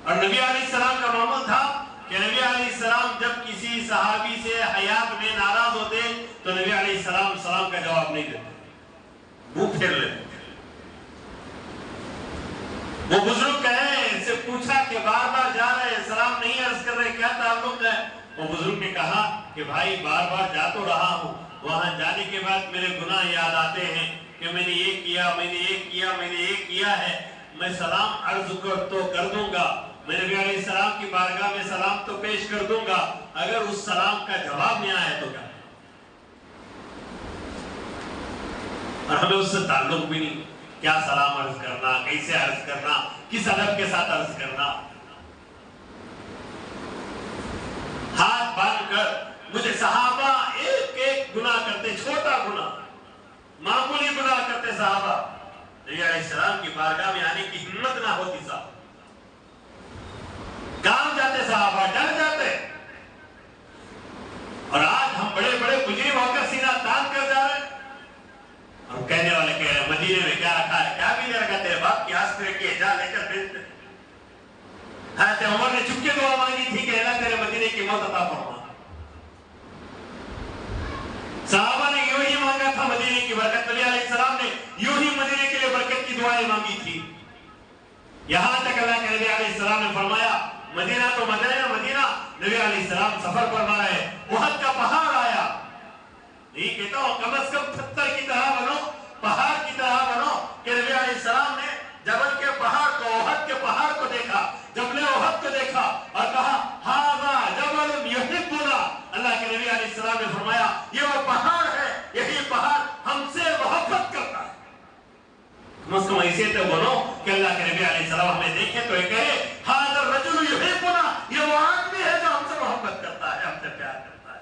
اور نبی علیہ السلام کا معمول تھا کہ نبی علیہ السلام جب کسی صحابی سے حیات میں ناراض ہوتے تو نبی علیہ السلام سلام کا جواب نہیں دیتے، منہ پھیر لیتے۔ وہ بزرگ کہے، ان سے پوچھا کہ بار بار جا رہے ہیں، سلام نہیں عرض کر رہے، کیا تعلق ہے؟ وہ بزرگ نے کہا کہ بھائی بار بار جا تو رہا ہوں، وہاں جانے کے بعد میرے گناہ یاد آتے ہیں کہ میں نے یہ کیا، میں نے یہ کیا، میں نے یہ کیا ہے۔ میں سلام عرض تو کر دوں گا، میں نبی علیہ السلام کی بارگاہ میں سلام تو پیش کر دوں گا، اگر اس سلام کا جواب نہیں آیا تو کیا؟ اور ہمیں اس سے تعلق بھی نہیں، کیا سلام عرض کرنا، کیسے عرض کرنا، کس ادب کے ساتھ عرض کرنا۔ ہاتھ باندھ کر مجھے صحابہ ایک ایک گناہ کرتے، چھوٹا گناہ، معمولی گناہ کرتے صحابہ، نبی علیہ السلام کی بارگاہ میں آنے کی ہمت نہ ہوتی صاحب، کام جاتے صحابہ، ڈر جاتے۔ اور آج ہم بڑے بڑے مجرم ہو کر سینہ تان کر جا رہے ہیں، اور کہنے والے کہہ رہے ہیں مدینے میں کیا رکھا ہے، کیا بھی نہیں رکھا، تیرے باپ کی آسپرے کی جا لے کر بھیجتے۔ حضرت عمر نے چپ کے دعا مانگی تھی کہ اللہ تیرے مدینے کی موت عطا فرما۔ صحابہ نے یوں ہی مانگا تھا مدینے کی برکت، نبی علیہ السلام نے یوں ہی مدینے کے لیے برکت کی دعائیں مانگی تھی۔ یہاں تک اللہ کے نبی علیہ السلام نے فرمایا مدینہ تو مدینہ، مدینہ نبی علیہ السلام سفر فرما رہے ہیں، احد کا پہاڑ آیا، یہ کہتا ہوں کم از کم پتھر کی طرح بنو، پہاڑ کی طرح بنو، کہ نبی علیہ السلام نے جبل کے پہاڑ کو، احد کے پہاڑ کو دیکھا، جبل احد کو دیکھا اور کہا ھذا جبل یحبنا۔ اللہ کے نبی علیہ السلام نے فرمایا یہ وہ پہاڑ ہے، یہی پہاڑ ہم سے محبت کرتا ہے۔ کم از کم ایسے تو بنو کہ اللہ کے نبی علیہ السلام ہمیں دیکھے تو یہ کہے ھذا الرجل یحبنا، یہ وہ آدمی ہے جو ہم سے محبت کرتا ہے، ہم سے پیار کرتا ہے۔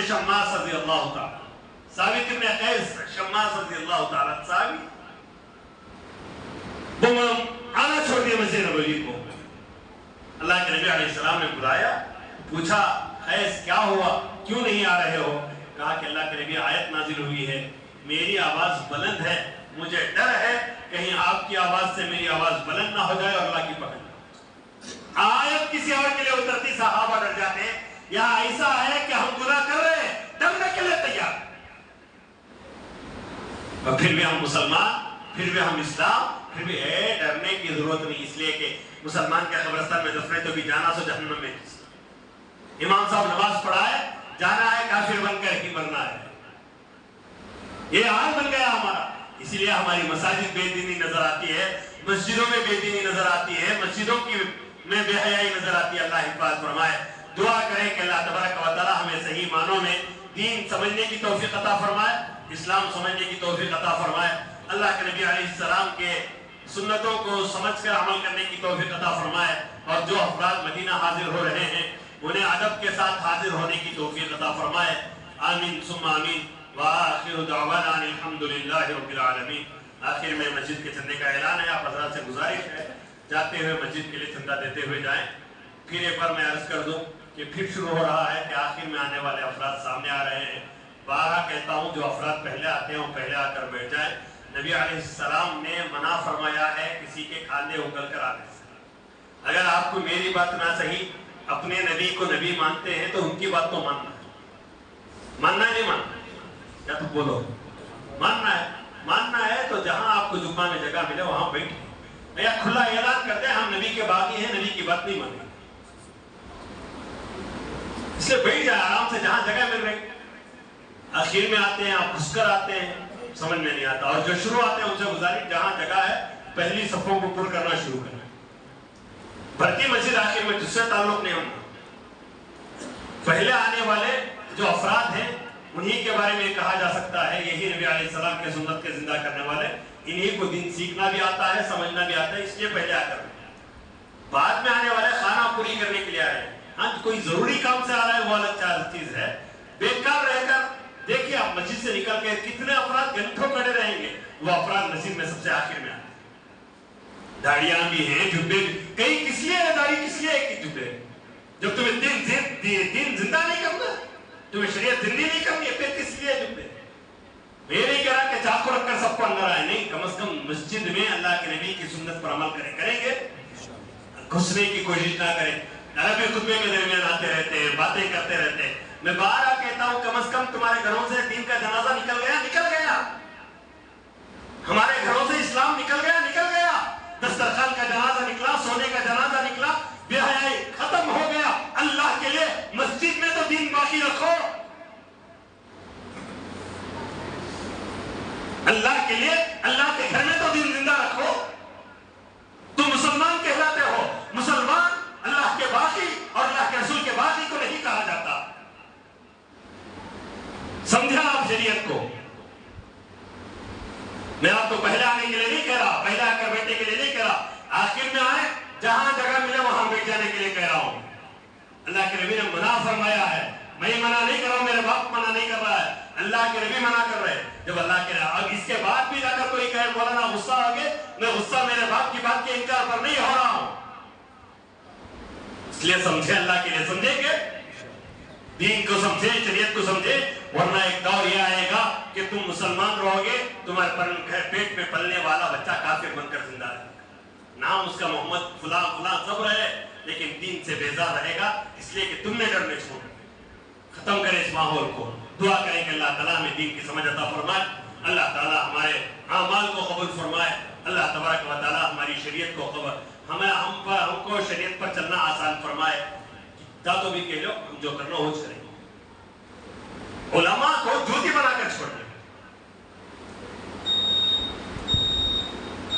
ابن شماس رضی اللہ تعالیٰ، ثابت ابن قیس شماس رضی اللہ تعالیٰ ثابت، وہ آنا چھوڑ دیا مسجد نبوی کو. اللہ کے نبی علیہ السلام نے بلایا، پوچھا قیس کیا ہوا، کیوں نہیں آ رہے ہو؟ کہا کہ اللہ کے نبی آیت نازل ہوئی ہے، میری آواز بلند ہے، مجھے ڈر ہے کہیں آپ کی آواز سے میری آواز بلند نہ ہو جائے اور اللہ کی پکڑ نہ ہو جائے. آیت کسی اور کے لیے اترتی صحابہ ڈر جاتے ہیں. یہاں ایسا ہے کہ ہم گناہ کر رہے ہیں، ڈرنے کے لیے تیار، اور پھر بھی ہم مسلمان، پھر بھی ہم اسلام، پھر بھی ڈرنے کی ضرورت نہیں، اس لیے کہ مسلمان کے قبرستان میں دفن ہے تو بھی جانا سو جہنم میں. امام صاحب نماز پڑھائے، جانا ہے کافر بن کر ہی مرنا ہے. یہ حال بن گیا ہمارا. اسی لیے ہماری مساجد بے دینی نظر آتی ہے، مسجدوں میں بے دینی نظر آتی ہے، مسجدوں میں بے حیائی نظر آتی ہے. اللہ حفاظت فرمائے. دعا کریں کہ اللہ تبارک و تعالی ہمیں صحیح معنوں میں دین سمجھنے کی توفیق عطا فرمائے، اسلام سمجھنے کی توفیق عطا فرمائے. اللہ کے نبی علیہ السلام کے سنتوں کو سمجھ کر عمل کرنے کی توفیق عطا فرمائے. اور جو افراد مدینہ حاضر ہو رہے ہیں انہیں ادب کے ساتھ حاضر ہونے کی توفیق عطا فرمائے. آمین ثم آمین. وآخر دعوانا الحمدللہ رب العالمین. آخر میں مسجد کے چندے کا اعلان ہے. آپ حضرات سے گزارش ہے جاتے ہوئے مسجد کے لیے چندہ دیتے ہوئے جائیں. پھر ایک بار میں عرض کر دوں کہ پھر شروع ہو رہا ہے کہ آخر میں آنے والے افراد سامنے آ رہے ہیں. بارہ کہتا ہوں جو افراد پہلے آتے ہیں وہ پہلے آ کر بیٹھ جائیں. نبی علیہ السلام نے منع فرمایا ہے کسی کے کھاندے اگل کر آنے سے. اگر آپ کو میری بات نہ صحیح، اپنے نبی کو نبی مانتے ہیں تو ان کی بات تو ماننا ہے. ماننا ہے نہیں ماننا؟ یا تو بولو ماننا ہے. ماننا ہے تو جہاں آپ کو جمعہ میں جگہ ملے وہاں بیٹھیں، یا کھلا اعلان کرتے ہیں ہم نبی کے باغی ہیں، نبی کی بات نہیں مانیں. اس لیے بیٹھ جائے آرام سے جہاں جگہ مل رہی. آخر میں آتے ہیں آپ گھس کر آتے ہیں، سمجھ میں نہیں آتا. اور جو شروع آتے ہیں ان سے گزارش جہاں جگہ ہے پہلی صفوں کو پر کرنا شروع کرنا. بھرتی مسجد آخر میں جس سے تعلق نہیں ہونا. پہلے آنے والے جو افراد ہیں انہی کے بارے میں کہا جا سکتا ہے یہی نبی علیہ السلام کے سنت کے زندہ کرنے والے. انہی کو دین سیکھنا بھی آتا ہے، سمجھنا بھی آتا ہے، اس لیے پہلے آ کر. بعد میں آنے والے خانہ پوری کرنے کے لیے آ رہے ہیں. ہاں کوئی ضروری کام سے آ رہا ہے وہ الگ چیز ہے. بیکار رہ کر دیکھیے آپ مسجد سے نکل کے کتنے افراد گھنٹوں کھڑے رہیں گے. وہ افراد مسجد میں سب سے آخر میں آتے ہیں. داڑیاں بھی ہیں، جبے بھی. کئی کس لیے ہے داڑھی، کس لیے ہے جبے؟ جب تمہیں دین زندہ نہیں کرنا، تمہیں شریعت زندگی نہیں کرنی ہے، پھر کس لیے جبے؟ میں نہیں کہہ رہا کہ چاقو رکھ کر سب کو اندر آئے، نہیں. کم از کم مسجد میں اللہ کے نبی کی سنت پر عمل کریں گے. گھسنے کی کوشش نہ کریں. عربی خطبے کے درمیان آتے رہتے ہیں، باتیں کرتے رہتے ہیں. میں بارہ کہتا ہوں کم از کم تمہارے گھروں سے دین کا جنازہ نکل گیا. ہمارے گھروں سے اسلام نکل گیا. دسترخوان کا جنازہ نکلا، سونے کا جنازہ نکلا، بے حیائی ختم ہو گیا. اللہ کے لیے مسجد میں تو دین باقی رکھو. اللہ کے لیے اللہ کے گھر میں تو دین زندہ رکھو. تم مسلمان کہلاتے ہو. مسلمان اللہ کے باقی اور اللہ کے رسول کے باقی کو نہیں کہا جاتا. سمجھا آپ شریعت کو؟ میں آپ کو پہلے آنے کے لیے نہیں کہہ رہا، پہلے آ کر بیٹھنے کے لیے نہیں کہہ رہا. آخر میں آئے جہاں جگہ ملے وہاں بیٹھ جانے کے لیے کہہ رہا ہوں. اللہ کے نبی نے منع فرمایا ہے. میں منع نہیں کر رہا ہوں، میرے باپ منع نہیں کر رہا ہے، اللہ کے نبی منع کر رہے ہیں. جب اللہ کے اب اس کے بعد بھی جا کر کوئی کہے مولانا غصہ آ گئے، میں غصہ میرے باپ کی بات کے انکار پر نہیں ہو رہا ہوں. اس لیے سمجھے، اللہ کے لیے سمجھیں گے، دین کو سمجھے، شریعت کو سمجھے. ورنہ ایک دور یہ آئے گا کہ تم مسلمان رہو گے، تمہارے پیٹ میں پلنے والا بچہ کافر بن کر زندہ رہے گا. نام اس کا محمد فلاں فلاں سب رہے لیکن دین سے بیزار رہے گا. اس لیے کہ تم نے ڈرنے چھوڑ ختم کرے اس ماحول کو. دعا کریں کہ اللہ تعالیٰ ہمیں دین کی سمجھ عطا فرمائے. اللہ تعالیٰ ہمارے اعمال کو قبول فرمائے. اللہ تبارک و تعالیٰ ہماری شریعت کو ہم کو شریعت پر چلنا آسان فرمائے. تو بھی کہہ لو ہم جو کرنا ہو کریں. علماء کو جوتی بنا کر چھوڑ دیں.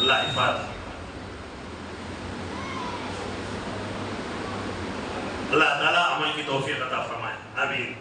اللہ حفاظت. اللہ تعالیٰ عمل کی توفیق عطا فرمائے. آمین.